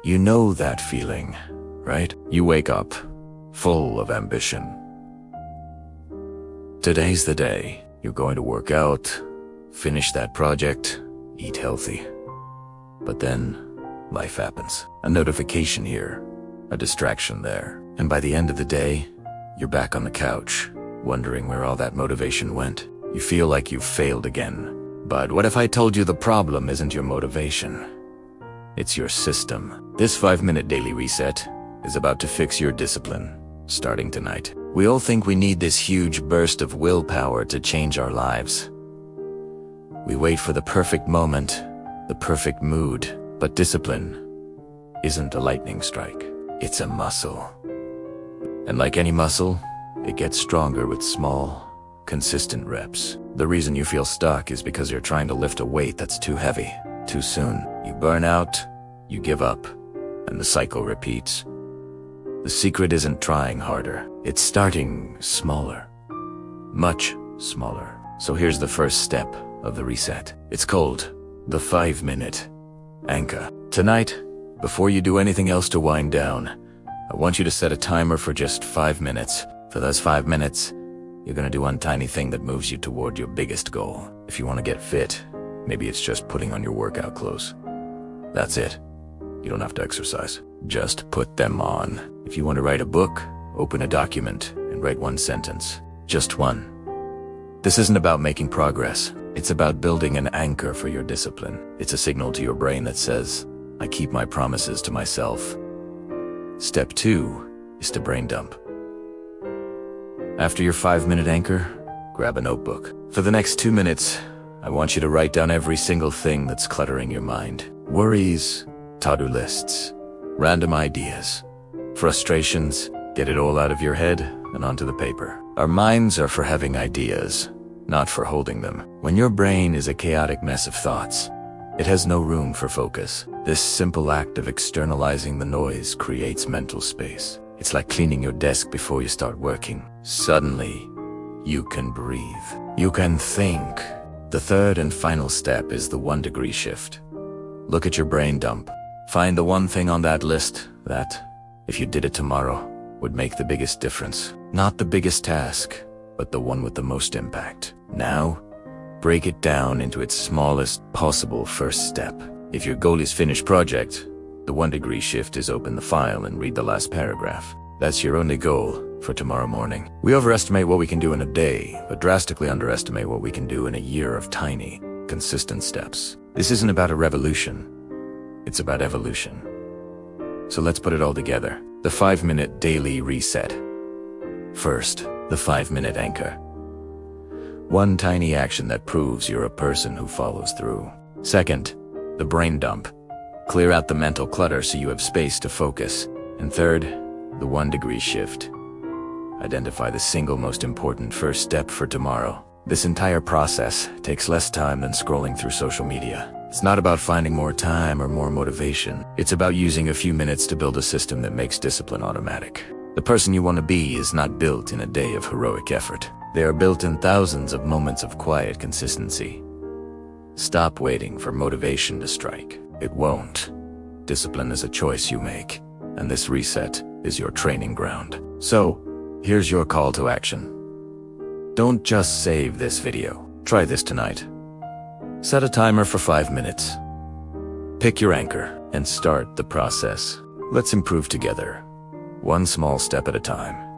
You know that feeling, right? You wake up, full of ambition. Today's the day. You're going to work out, finish that project, eat healthy. But then, life happens. A notification here, a distraction there. And by the end of the day, you're back on the couch, wondering where all that motivation went. You feel like you've failed again. But what if I told you the problem isn't your motivation? It's your system. This 5-minute daily reset is about to fix your discipline, starting tonight. We all think we need this huge burst of willpower to change our lives. We wait for the perfect moment, the perfect mood, but discipline isn't a lightning strike. It's a muscle. And like any muscle, it gets stronger with small, consistent reps. The reason you feel stuck is because you're trying to lift a weight that's too heavy, too soon. You burn out, you give up, and the cycle repeats. The secret isn't trying harder. It's starting smaller. Much smaller. So here's the first step of the reset. It's called the 5-minute anchor. Tonight, before you do anything else to wind down, I want you to set a timer for just 5 minutes. For those 5 minutes, you're gonna do one tiny thing that moves you toward your biggest goal. If you want to get fit, maybe it's just putting on your workout clothes. That's it. You don't have to exercise. Just put them on. If you want to write a book, open a document and write one sentence. Just one. This isn't about making progress. It's about building an anchor for your discipline. It's a signal to your brain that says, I keep my promises to myself. Step 2 is to brain dump. After your 5-minute anchor, grab a notebook. For the next 2 minutes, I want you to write down every single thing that's cluttering your mind. Worries, to-do lists, random ideas, frustrations. Get it all out of your head and onto the paper. Our minds are for having ideas, not for holding them. When your brain is a chaotic mess of thoughts, it has no room for focus. This simple act of externalizing the noise creates mental space. It's like cleaning your desk before you start working. Suddenly, you can breathe. You can think. The third and final step is the 1-degree shift. Look at your brain dump. Find the one thing on that list that, if you did it tomorrow, would make the biggest difference. Not the biggest task, but the one with the most impact. Now, break it down into its smallest possible first step. If your goal is finish project, the 1-degree shift is open the file and read the last paragraph. That's your only goal for tomorrow morning. We overestimate what we can do in a day, but drastically underestimate what we can do in a year of tiny, consistent steps. This isn't about a revolution. It's about evolution. So let's put it all together. The 5-minute daily reset. First, the 5-minute anchor. One tiny action that proves you're a person who follows through. Second, the brain dump. Clear out the mental clutter so you have space to focus. And third, the 1-degree shift. Identify the single most important first step for tomorrow. This entire process takes less time than scrolling through social media. It's not about finding more time or more motivation. It's about using a few minutes to build a system that makes discipline automatic. The person you want to be is not built in a day of heroic effort. They are built in thousands of moments of quiet consistency. Stop waiting for motivation to strike. It won't. Discipline is a choice you make, and this reset is your training ground. So, here's your call to action. Don't just save this video. Try this tonight. Set a timer for 5 minutes. Pick your anchor and start the process. Let's improve together, one small step at a time.